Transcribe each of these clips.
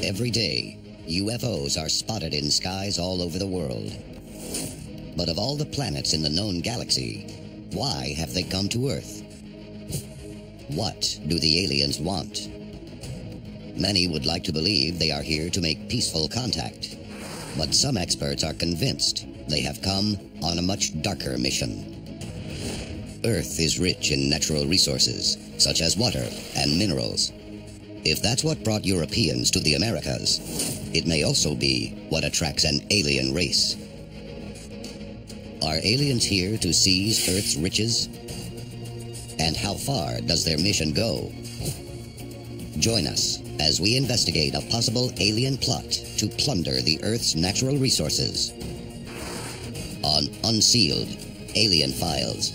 Every day, UFOs are spotted in skies all over the world. But of all the planets in the known galaxy, why have they come to Earth? What do the aliens want? Many would like to believe they are here to make peaceful contact, but some experts are convinced they have come on a much darker mission. Earth is rich in natural resources, such as water and minerals. If that's what brought Europeans to the Americas, it may also be what attracts an alien race. Are aliens here to seize Earth's riches? And how far does their mission go? Join us as we investigate a possible alien plot to plunder the Earth's natural resources on Unsealed Alien Files.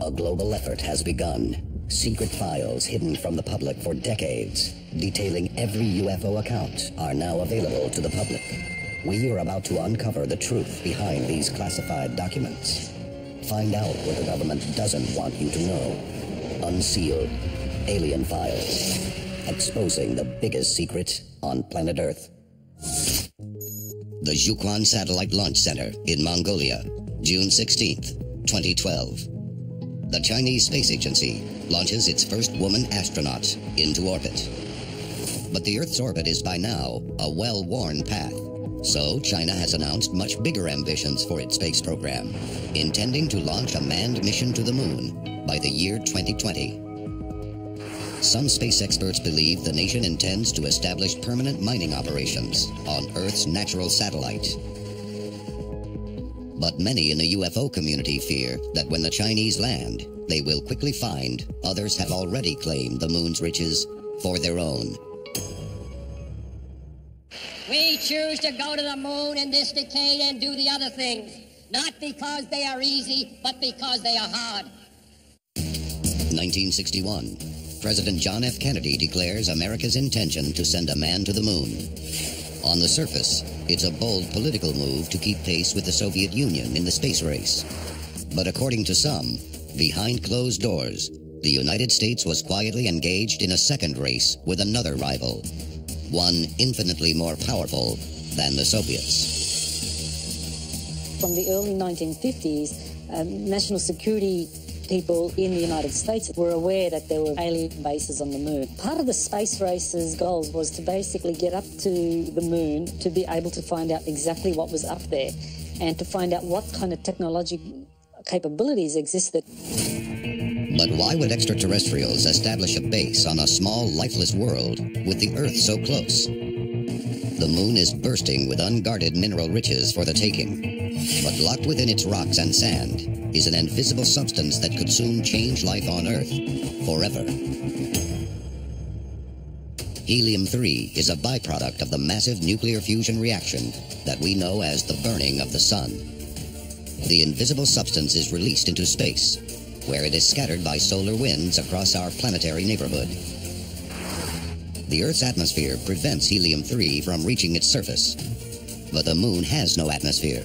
A global effort has begun. Secret files hidden from the public for decades, detailing every UFO account, are now available to the public. We are about to uncover the truth behind these classified documents. Find out what the government doesn't want you to know. Unsealed Alien Files. Exposing the biggest secret on planet Earth. The Zhuquan Satellite Launch Center in Mongolia, June 16th, 2012. The Chinese Space Agency launches its first woman astronaut into orbit. But the Earth's orbit is by now a well-worn path. So China has announced much bigger ambitions for its space program, intending to launch a manned mission to the moon by the year 2020. Some space experts believe the nation intends to establish permanent mining operations on Earth's natural satellite. But many in the UFO community fear that when the Chinese land, they will quickly find others have already claimed the moon's riches for their own. We choose to go to the moon in this decade and do the other things, not because they are easy, but because they are hard. 1961. President John F. Kennedy declares America's intention to send a man to the moon. On the surface, it's a bold political move to keep pace with the Soviet Union in the space race. But according to some, behind closed doors, the United States was quietly engaged in a second race with another rival, one infinitely more powerful than the Soviets. From the early 1950s, national security people in the United States were aware that there were alien bases on the moon. Part of the space race's goals was to basically get up to the moon to be able to find out exactly what was up there and to find out what kind of technology capabilities existed. But why would extraterrestrials establish a base on a small, lifeless world with the Earth so close? The moon is bursting with unguarded mineral riches for the taking, but locked within its rocks and sand is an invisible substance that could soon change life on Earth forever. Helium-3 is a byproduct of the massive nuclear fusion reaction that we know as the burning of the sun. The invisible substance is released into space, where it is scattered by solar winds across our planetary neighborhood. The Earth's atmosphere prevents helium-3 from reaching its surface, but the moon has no atmosphere.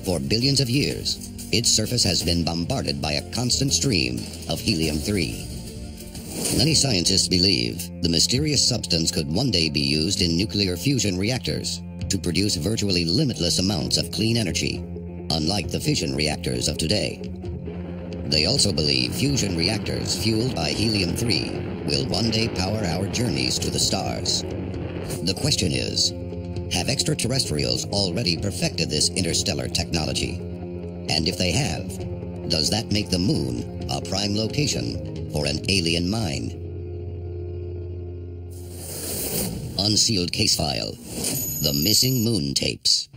For billions of years, its surface has been bombarded by a constant stream of helium-3. Many scientists believe the mysterious substance could one day be used in nuclear fusion reactors to produce virtually limitless amounts of clean energy, unlike the fission reactors of today. They also believe fusion reactors fueled by helium-3 will one day power our journeys to the stars. The question is, have extraterrestrials already perfected this interstellar technology? And if they have, does that make the moon a prime location for an alien mine? Unsealed Case File: The Missing Moon Tapes.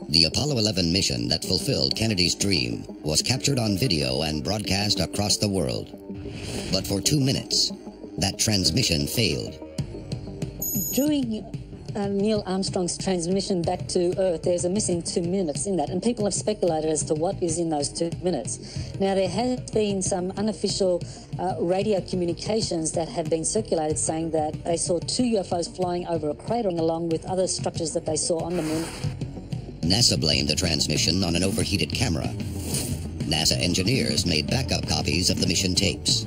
The Apollo 11 mission that fulfilled Kennedy's dream was captured on video and broadcast across the world. But for 2 minutes, that transmission failed. During Neil Armstrong's transmission back to Earth, there's a missing 2 minutes in that, and people have speculated as to what is in those 2 minutes. Now, there has been some unofficial radio communications that have been circulated saying that they saw 2 UFOs flying over a crater along with other structures that they saw on the moon. NASA blamed the transmission on an overheated camera. NASA engineers made backup copies of the mission tapes.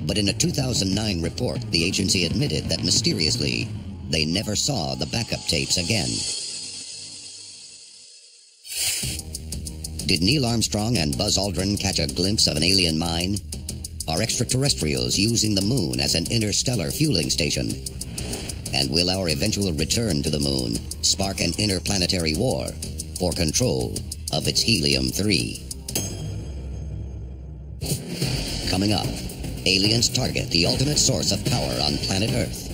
But in a 2009 report, the agency admitted that mysteriously, they never saw the backup tapes again. Did Neil Armstrong and Buzz Aldrin catch a glimpse of an alien mine? Are extraterrestrials using the moon as an interstellar fueling station? And will our eventual return to the moon spark an interplanetary war for control of its helium-3? Coming up, aliens target the ultimate source of power on planet Earth.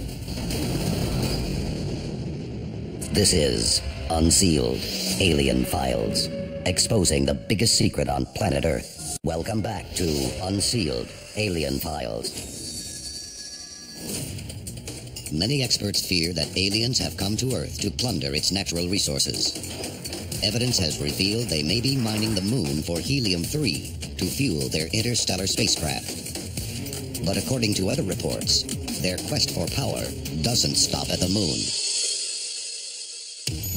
This is Unsealed Alien Files, exposing the biggest secret on planet Earth. Welcome back to Unsealed Alien Files. Many experts fear that aliens have come to Earth to plunder its natural resources. Evidence has revealed they may be mining the moon for helium-3 to fuel their interstellar spacecraft. But according to other reports, their quest for power doesn't stop at the moon.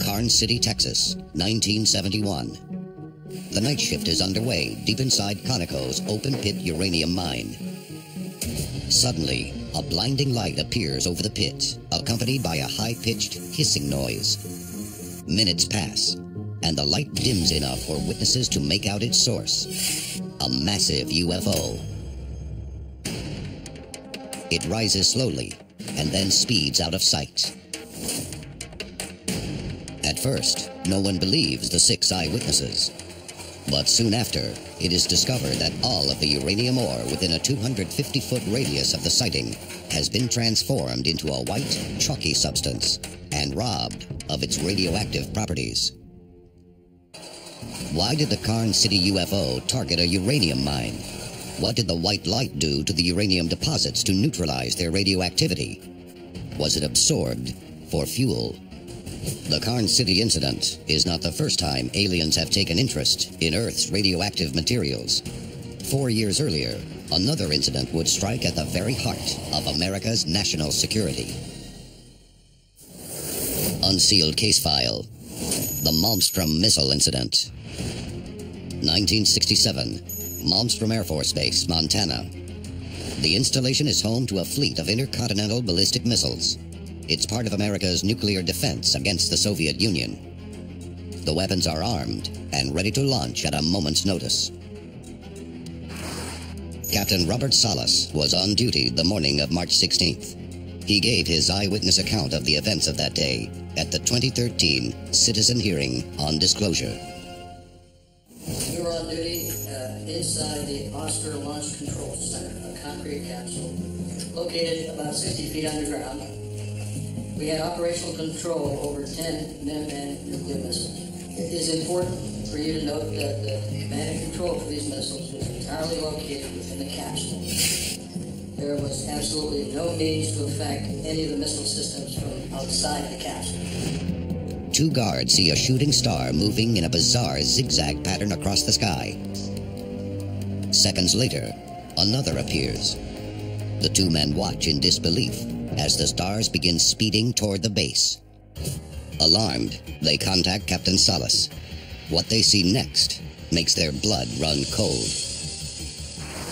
Karnes City, Texas, 1971. The night shift is underway deep inside Conoco's open-pit uranium mine. Suddenly, a blinding light appears over the pit, accompanied by a high-pitched hissing noise. Minutes pass, and the light dims enough for witnesses to make out its source: a massive UFO. It rises slowly, and then speeds out of sight. At first, no one believes the 6 eyewitnesses. But soon after, it is discovered that all of the uranium ore within a 250-foot radius of the sighting has been transformed into a white, chalky substance and robbed of its radioactive properties. Why did the Karnes City UFO target a uranium mine? What did the white light do to the uranium deposits to neutralize their radioactivity? Was it absorbed for fuel? The Karnes City incident is not the first time aliens have taken interest in Earth's radioactive materials. 4 years earlier, another incident would strike at the very heart of America's national security. Unsealed case file: the Malmstrom missile incident. 1967, Malmstrom Air Force Base, Montana. The installation is home to a fleet of intercontinental ballistic missiles. It's part of America's nuclear defense against the Soviet Union. The weapons are armed and ready to launch at a moment's notice. Captain Robert Salas was on duty the morning of March 16th. He gave his eyewitness account of the events of that day at the 2013 Citizen Hearing on Disclosure. We were on duty inside the Oscar Launch Control Center, a concrete capsule located about 60 feet underground. We had operational control over 10 Minuteman nuclear missiles. It is important for you to note that the command and control for these missiles was entirely located within the capsule. There was absolutely no means to affect any of the missile systems from outside the capsule. 2 guards see a shooting star moving in a bizarre zigzag pattern across the sky. Seconds later, another appears. The 2 men watch in disbelief as the stars begin speeding toward the base. Alarmed, they contact Captain Salas. What they see next makes their blood run cold.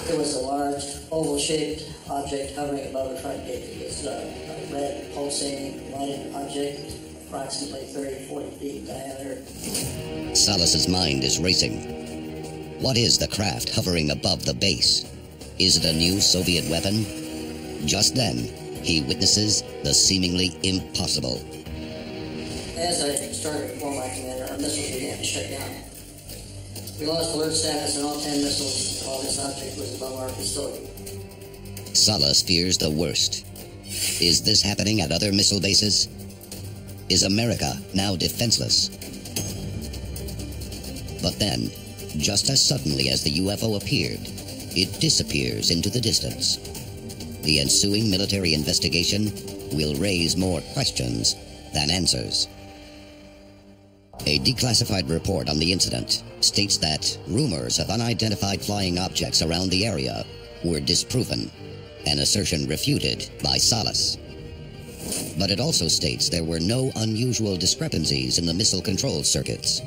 There was a large, oval-shaped object hovering above the front gate. It was a red, pulsating, lighted object, approximately 30-40 feet in diameter. Salas's mind is racing. What is the craft hovering above the base? Is it a new Soviet weapon? Just then, he witnesses the seemingly impossible. As I started to inform my commander, our missiles began to shut down. We lost alert status and all 10 missiles while this object was above our facility. Salas fears the worst. Is this happening at other missile bases? Is America now defenseless? But then, just as suddenly as the UFO appeared, it disappears into the distance. The ensuing military investigation will raise more questions than answers. A declassified report on the incident states that rumors of unidentified flying objects around the area were disproven, an assertion refuted by Salas. But it also states there were no unusual discrepancies in the missile control circuits.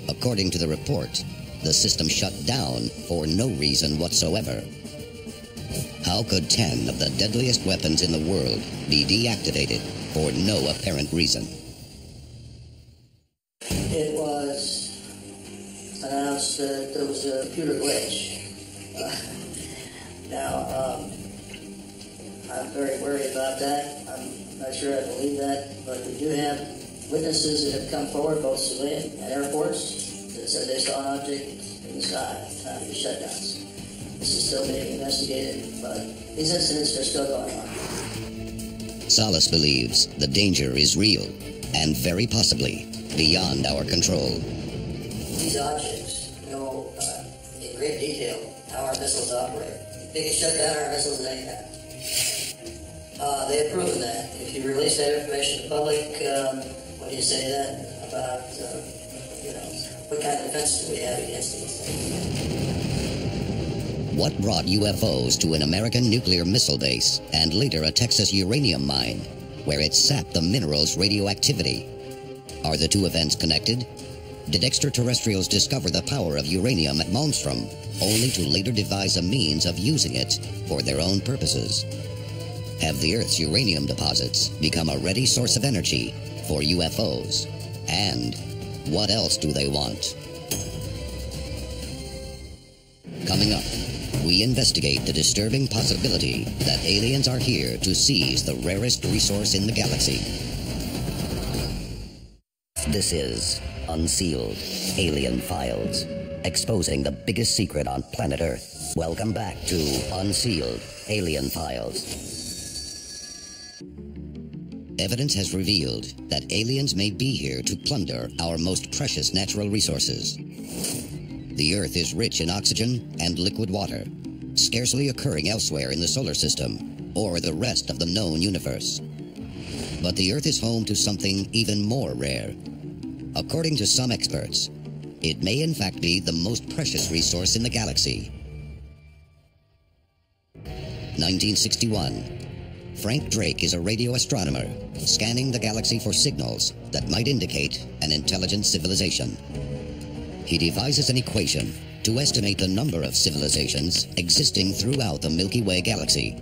According to the report, the system shut down for no reason whatsoever. How could 10 of the deadliest weapons in the world be deactivated for no apparent reason? It was announced that there was a computer glitch. I'm very worried about that. I'm not sure I believe that, but we do have witnesses that have come forward, both civilian and Air Force, that said they saw an object in the sky at the time of the shutdowns. This is still being investigated, but these incidents are still going on. Salas believes the danger is real and very possibly beyond our control. These objects know in great detail how our missiles operate. They can shut down our missiles at any time. They have proven that. If you release that information to the public, what do you say then about, what kind of defense do we have against these things? What brought UFOs to an American nuclear missile base and later a Texas uranium mine, where it sapped the mineral's radioactivity? Are the two events connected? Did extraterrestrials discover the power of uranium at Malmstrom, only to later devise a means of using it for their own purposes? Have the Earth's uranium deposits become a ready source of energy for UFOs? And what else do they want? Coming up, we investigate the disturbing possibility that aliens are here to seize the rarest resource in the galaxy. This is Unsealed Alien Files, exposing the biggest secret on planet Earth. Welcome back to Unsealed Alien Files. Evidence has revealed that aliens may be here to plunder our most precious natural resources. The Earth is rich in oxygen and liquid water, scarcely occurring elsewhere in the solar system or the rest of the known universe. But the Earth is home to something even more rare. According to some experts, it may in fact be the most precious resource in the galaxy. 1961. Frank Drake is a radio astronomer, scanning the galaxy for signals that might indicate an intelligent civilization. He devises an equation to estimate the number of civilizations existing throughout the Milky Way galaxy.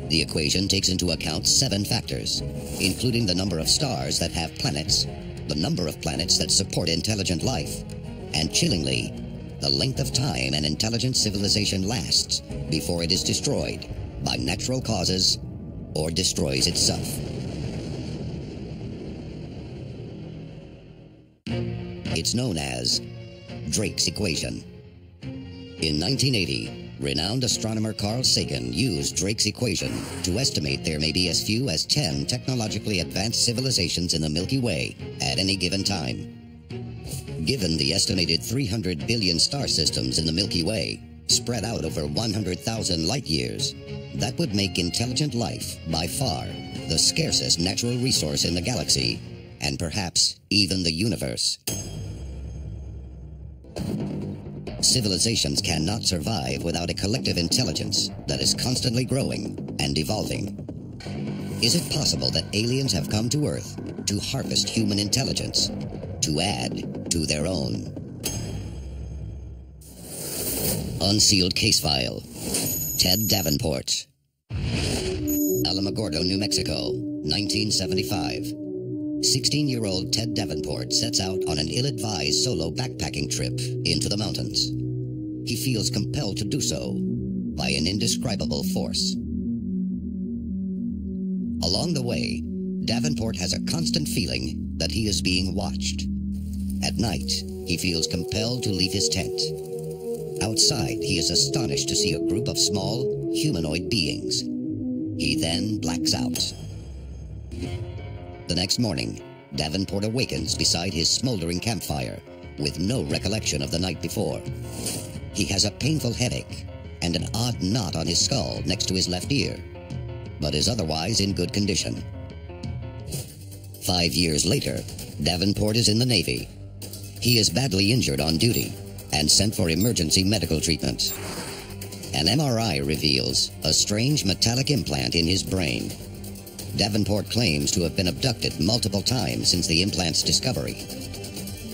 The equation takes into account 7 factors, including the number of stars that have planets, the number of planets that support intelligent life, and chillingly, the length of time an intelligent civilization lasts before it is destroyed by natural causes or destroys itself. It's known as Drake's equation. In 1980, renowned astronomer Carl Sagan used Drake's equation to estimate there may be as few as 10 technologically advanced civilizations in the Milky Way at any given time. Given the estimated 300 billion star systems in the Milky Way, spread out over 100,000 light years, that would make intelligent life by far the scarcest natural resource in the galaxy, and perhaps even the universe. Civilizations cannot survive without a collective intelligence that is constantly growing and evolving. Is it possible that aliens have come to Earth to harvest human intelligence, to add to their own? Unsealed Case File. Ted Davenport. Alamogordo, New Mexico, 1975. 16-year-old Ted Davenport sets out on an ill-advised solo backpacking trip into the mountains. He feels compelled to do so by an indescribable force. Along the way, Davenport has a constant feeling that he is being watched. At night, he feels compelled to leave his tent. Outside, he is astonished to see a group of small, humanoid beings. He then blacks out. The next morning, Davenport awakens beside his smoldering campfire with no recollection of the night before. He has a painful headache and an odd knot on his skull next to his left ear, but is otherwise in good condition. 5 years later, Davenport is in the Navy. He is badly injured on duty and sent for emergency medical treatment. An MRI reveals a strange metallic implant in his brain. Davenport claims to have been abducted multiple times since the implant's discovery.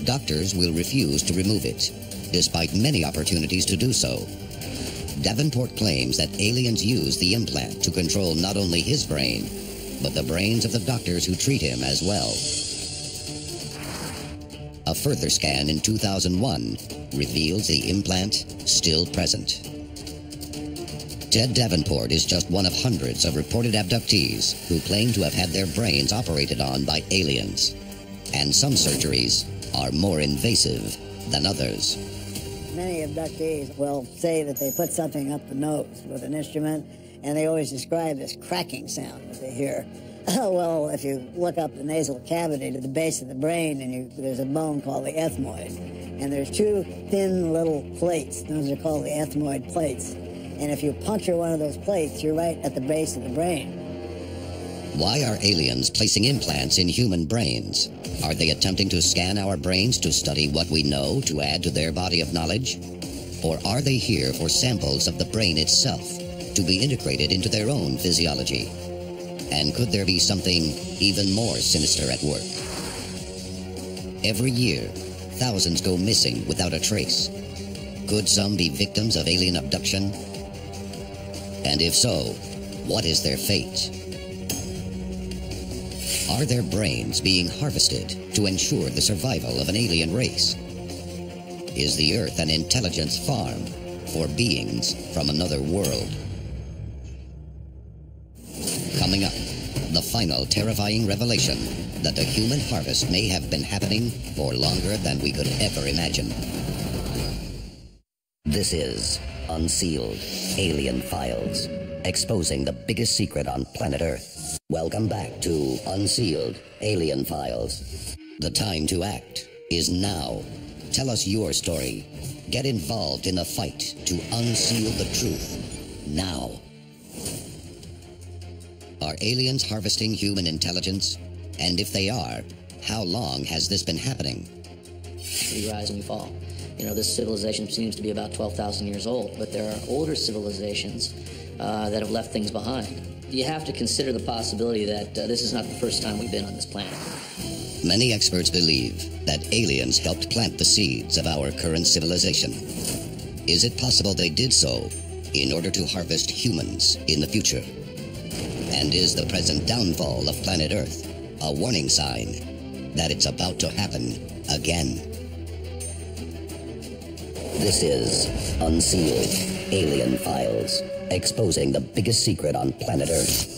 Doctors will refuse to remove it, despite many opportunities to do so. Davenport claims that aliens use the implant to control not only his brain, but the brains of the doctors who treat him as well. A further scan in 2001 reveals the implant still present. Ted Davenport is just one of hundreds of reported abductees who claim to have had their brains operated on by aliens. And some surgeries are more invasive than others. Many abductees will say that they put something up the nose with an instrument, and they always describe this cracking sound that they hear. Well, if you look up the nasal cavity to the base of the brain, and there's a bone called the ethmoid, and there's two thin little plates. Those are called the ethmoid plates. And if you puncture one of those plates, you're right at the base of the brain. Why are aliens placing implants in human brains? Are they attempting to scan our brains to study what we know to add to their body of knowledge? Or are they here for samples of the brain itself to be integrated into their own physiology? And could there be something even more sinister at work? Every year, thousands go missing without a trace. Could some be victims of alien abduction? And if so, what is their fate? Are their brains being harvested to ensure the survival of an alien race? Is the Earth an intelligence farm for beings from another world? Coming up, the final terrifying revelation that the human harvest may have been happening for longer than we could ever imagine. This is Unsealed Alien Files, exposing the biggest secret on planet Earth. Welcome back to Unsealed Alien Files. The time to act is now. Tell us your story. Get involved in the fight to unseal the truth now. Are aliens harvesting human intelligence? And if they are, how long has this been happening? We rise and we fall. You know, this civilization seems to be about 12,000 years old, but there are older civilizations that have left things behind. You have to consider the possibility that this is not the first time we've been on this planet. Many experts believe that aliens helped plant the seeds of our current civilization. Is it possible they did so in order to harvest humans in the future? And is the present downfall of planet Earth a warning sign that it's about to happen again? This is Unsealed Alien Files, exposing the biggest secret on planet Earth.